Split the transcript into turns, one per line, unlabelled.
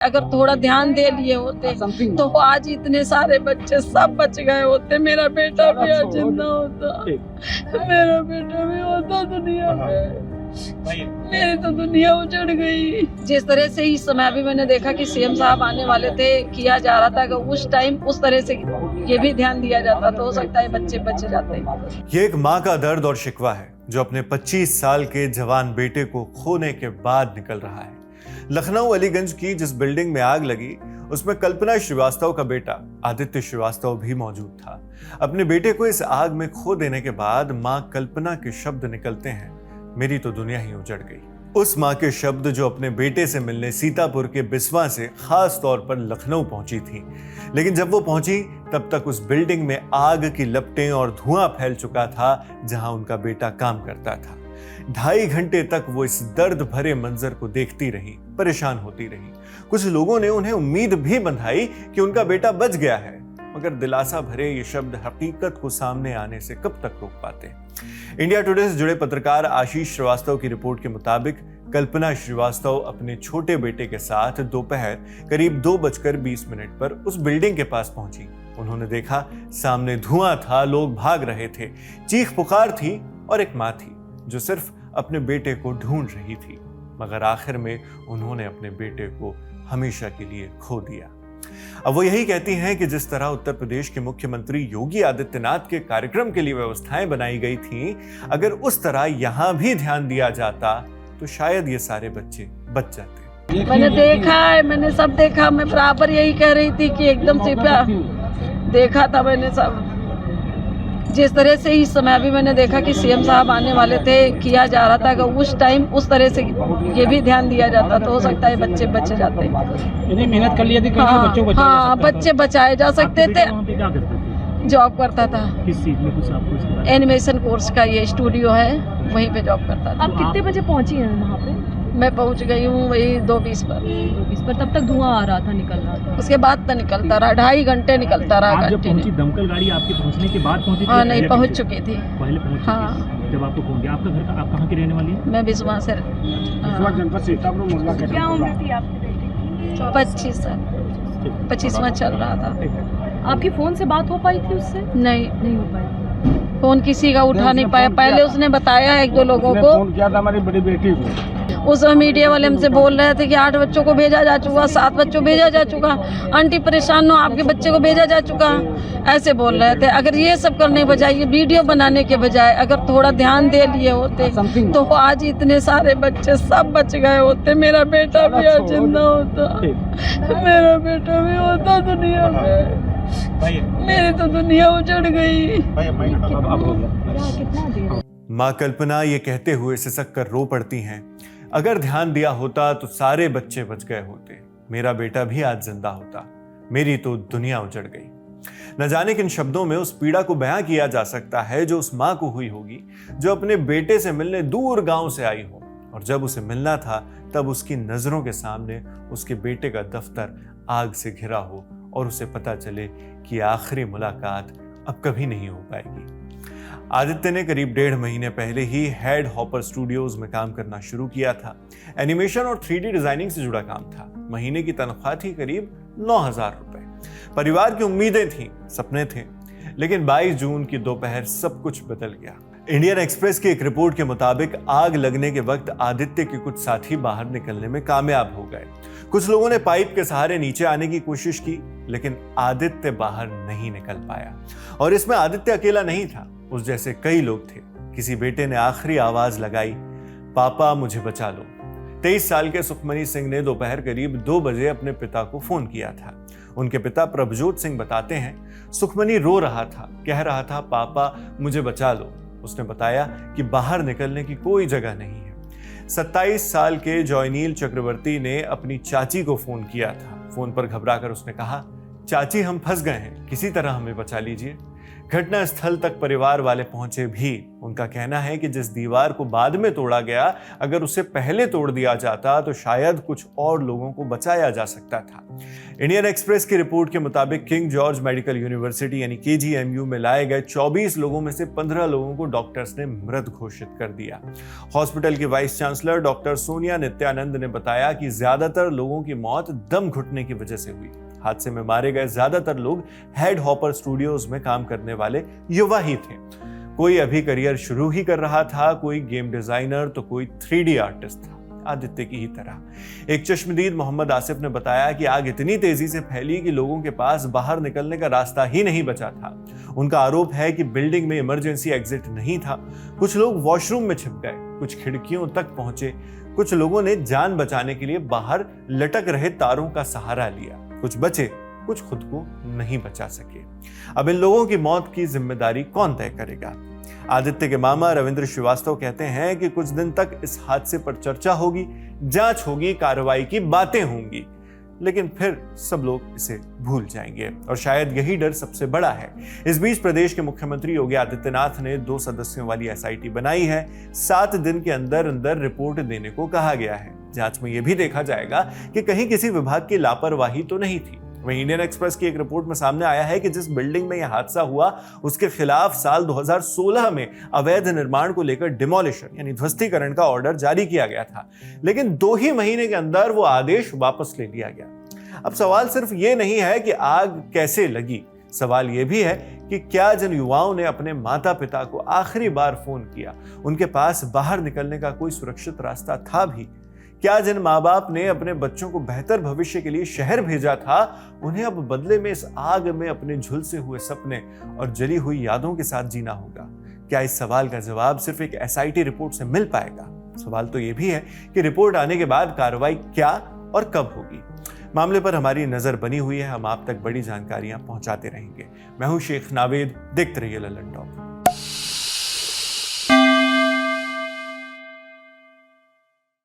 अगर थोड़ा ध्यान दे लिए होते तो आज इतने सारे बच्चे सब बच गए होते। मेरा बेटा भी आज जिंदा होता, मेरा बेटा भी होता दुनिया में। मेरी तो दुनिया उजड़ गई। जिस तरह से इस समय अभी मैंने देखा कि सीएम साहब आने वाले थे, किया जा रहा था, कि उस टाइम उस तरह से ये भी ध्यान दिया जाता तो हो सकता है बच्चे बच जाते।
ये एक माँ का दर्द और शिकवा है जो अपने 25 साल के जवान बेटे को खोने के बाद निकल रहा है। लखनऊ अलीगंज की जिस बिल्डिंग में आग लगी उसमें कल्पना श्रीवास्तव का बेटा आदित्य श्रीवास्तव भी मौजूद था। अपने बेटे को इस आग में खो देने के बाद मां कल्पना के शब्द निकलते हैं, मेरी तो दुनिया ही उजड़ गई। उस मां के शब्द जो अपने बेटे से मिलने सीतापुर के बिस्वा से खास तौर पर लखनऊ पहुंची थी, लेकिन जब वो पहुंची तब तक उस बिल्डिंग में आग की लपटें और धुआं फैल चुका था जहां उनका बेटा काम करता था। 2.5 घंटे तक वो इस दर्द भरे मंजर को देखती रही, परेशान होती रही। कुछ लोगों ने उन्हें उम्मीद भी बंधाई कि उनका बेटा बच गया है, मगर दिलासा भरे ये शब्द हकीकत को सामने आने से कब तक रोक पाते। इंडिया टुडे से जुड़े पत्रकार आशीष श्रीवास्तव की रिपोर्ट के मुताबिक कल्पना श्रीवास्तव अपने छोटे बेटे के साथ दोपहर करीब 2:20 पर उस बिल्डिंग के पास पहुंची। उन्होंने देखा सामने धुआं था, लोग भाग रहे थे, चीख पुकार थी और एक मां थी जो सिर्फ अपने बेटे को ढूंढ रही थी, मगर आखिर में उन्होंने अपने बेटे को हमेशा के लिए खो दिया। अब वो यही कहती हैं कि जिस तरह उत्तर प्रदेश के मुख्यमंत्री योगी आदित्यनाथ के कार्यक्रम के लिए व्यवस्थाएं बनाई गई थीं, अगर उस तरह यहां भी ध्यान दिया जाता तो शायद ये सारे बच्चे बच जाते।
मैंने देखा है, मैंने सब देखा। मैं बराबर यही कह रही थी कि एकदम से देखा था मैंने सब। जिस तरह से इस समय अभी मैंने देखा कि सीएम साहब आने वाले थे, किया जा रहा था, कि उस टाइम उस तरह से ये भी ध्यान दिया जाता तो हो सकता है बच्चे बच जाते।
मेहनत कर लिया थी,
हाँ, बच्चे बचाए जा सकते थे। जॉब करता था,
किस चीज में कुछ आपको?
एनिमेशन कोर्स का ये स्टूडियो है, वहीं पे जॉब करता था।
आप कितने बजे पहुंची हैं वहाँ पे?
मैं पहुंच गई हूँ वही 2:20 पर।
2:20 पर तब तक धुआं आ रहा था, निकल रहा था।
उसके बाद तो निकलता रहा, 2.5 घंटे निकलता रहा।
आप जब पहुंची, दमकल गाड़ी आपके पहुंचने के बाद पहुंची थी?
हाँ, नहीं पहुंच चुकी थी।
पहले पहुंच
हाँ।
चुकी। जब आपको फोन किया, आपका घर आप कहाँ की रहने वाली है?
मैं बिस्वा से।
जनपद सीतापुर मुहल्ला का।
क्या उम्र थी आपके बेटे की?
25 साल, 25वां चल रहा था।
आपकी फोन से बात हो पाई थी उससे?
नहीं
हो पाई।
फोन किसी का उठा नहीं पाया। पहले उसने बताया 1-2 लोगों को,
फोन किया था हमारी बड़ी बेटी को।
उस मीडिया वाले हमसे बोल रहे थे कि 8 बच्चों को भेजा जा चुका, 7 बच्चों भेजा जा चुका, आंटी परेशान हो, आपके बच्चे को भेजा जा चुका, ऐसे बोल रहे थे। अगर ये सब करने बजाय, ये वीडियो बनाने के बजाय अगर थोड़ा ध्यान दे लिए होते तो आज इतने सारे बच्चे सब बच गए होते। मेरा बेटा भी आज जिंदा होता, मेरा बेटा भी होता दुनिया में। मेरी तो दुनिया उजड़ गई।
मां कल्पना ये कहते हुए सिसक कर रो पड़ती हैं, अगर ध्यान दिया होता तो सारे बच्चे बच गए होते, मेरा बेटा भी आज जिंदा होता, मेरी तो दुनिया उजड़ गई। न जाने किन शब्दों में उस पीड़ा को बयां किया जा सकता है जो उस मां को हुई होगी, जो अपने बेटे से मिलने दूर गांव से आई हो, और जब उसे मिलना था तब उसकी नजरों के सामने उसके बेटे का दफ्तर आग से घिरा हो और उसे पता चले कि आखिरी मुलाकात अब कभी नहीं हो पाएगी। आदित्य ने करीब 1.5 महीने पहले ही हेड हॉपर स्टूडियोज में काम करना शुरू किया था। एनिमेशन और 3D डिजाइनिंग से जुड़ा काम था। महीने की तनख्वाह थी करीब 9,000 रुपए। परिवार की उम्मीदें थीं, सपने थे, लेकिन 22 जून की दोपहर सब कुछ बदल गया। इंडियन एक्सप्रेस की एक रिपोर्ट के मुताबिक आग लगने के वक्त आदित्य के कुछ साथी बाहर निकलने में कामयाब हो गए। कुछ लोगों ने पाइप के सहारे नीचे आने की कोशिश की, लेकिन आदित्य बाहर नहीं निकल पाया। और इसमें आदित्य अकेला नहीं था, उस जैसे कई लोग थे। किसी बेटे ने आखिरी आवाज लगाई, पापा मुझे बचा लो। 23 साल के सुखमनी सिंह ने दोपहर करीब 2 बजे अपने पिता को फोन किया था। उनके पिता प्रभजोत सिंह बताते हैं, सुखमनी रो रहा था, कह रहा था पापा मुझे बचा लो। उसने बताया कि बाहर निकलने की कोई जगह नहीं है। 27 साल के जॉयनील चक्रवर्ती ने अपनी चाची को फोन किया था। फोन पर घबराकर उसने कहा, चाची हम फंस गए हैं, किसी तरह हमें बचा लीजिए। घटना स्थल तक परिवार वाले पहुंचे भी उनका कहना है कि जिस दीवार को बाद में तोड़ा गया, अगर उसे पहले तोड़ दिया जाता तो शायद कुछ और लोगों को बचाया जा सकता था। इंडियन एक्सप्रेस की रिपोर्ट के मुताबिक किंग जॉर्ज मेडिकल यूनिवर्सिटी यानी KGMU में लाए गए 24 लोगों में से 15 लोगों को डॉक्टर्स ने मृत घोषित कर दिया। हॉस्पिटल की vice chancellor doctor Sonia Nityanand ने बताया कि ज्यादातर लोगों की मौत दम घुटने की वजह से हुई। हादसे में मारे गए ज्यादातर लोग हेड हॉपर स्टूडियोज में काम करने वाले युवा ही थे। कोई अभी करियर शुरू ही कर रहा था, कोई गेम डिजाइनर तो कोई 3D आर्टिस्ट था, आदित्य की ही तरह। एक चश्मदीद मोहम्मद आसिफ ने बताया कि आग इतनी तेजी से फैली कि लोगों के पास बाहर निकलने का रास्ता ही नहीं बचा था। उनका आरोप है कि बिल्डिंग में इमरजेंसी एग्जिट नहीं था। कुछ लोग वॉशरूम में छिप गए, कुछ खिड़कियों तक पहुंचे, कुछ लोगों ने जान बचाने के लिए बाहर लटक रहे तारों का सहारा लिया। कुछ बचे, कुछ खुद को नहीं बचा सके। अब इन लोगों की मौत की जिम्मेदारी कौन तय करेगा? आदित्य के मामा रविंद्र श्रीवास्तव कहते हैं कि कुछ दिन तक इस हादसे पर चर्चा होगी, जांच होगी, कार्रवाई की बातें होंगी, लेकिन फिर सब लोग इसे भूल जाएंगे और शायद यही डर सबसे बड़ा है। इस बीच प्रदेश के मुख्यमंत्री योगी आदित्यनाथ ने 2 सदस्यों वाली SIT बनाई है। 7 दिन के अंदर अंदर रिपोर्ट देने को कहा गया है। जांच में यह भी देखा जाएगा कि कहीं किसी विभाग की लापरवाही तो नहीं थी। वहीं इंडियन एक्सप्रेस की एक रिपोर्ट में सामने आया है कि जिस बिल्डिंग में यह हादसा हुआ उसके खिलाफ साल 2016 में अवैध निर्माण को लेकर डिमोलिशन यानी ध्वस्तीकरण का ऑर्डर जारी किया गया था, लेकिन 2 ही महीने के अंदर वो आदेश वापस ले लिया गया। अब सवाल सिर्फ ये नहीं है कि आग कैसे लगी, सवाल यह भी है कि क्या जिन युवाओं ने अपने माता पिता को आखिरी बार फोन किया, उनके पास बाहर निकलने का कोई सुरक्षित रास्ता था भी? क्या जिन माँ बाप ने अपने बच्चों को बेहतर भविष्य के लिए शहर भेजा था, उन्हें अब बदले में इस आग में अपने झुलसे हुए सपने और जली हुई यादों के साथ जीना होगा? क्या इस सवाल का जवाब सिर्फ एक SIT रिपोर्ट से मिल पाएगा? सवाल तो यह भी है कि रिपोर्ट आने के बाद कार्रवाई क्या और कब होगी। मामले पर हमारी नजर बनी हुई है, हम आप तक बड़ी जानकारियां पहुंचाते रहेंगे। मैं हूं शेख नावेद, देखते रहिए लल्लन टॉप।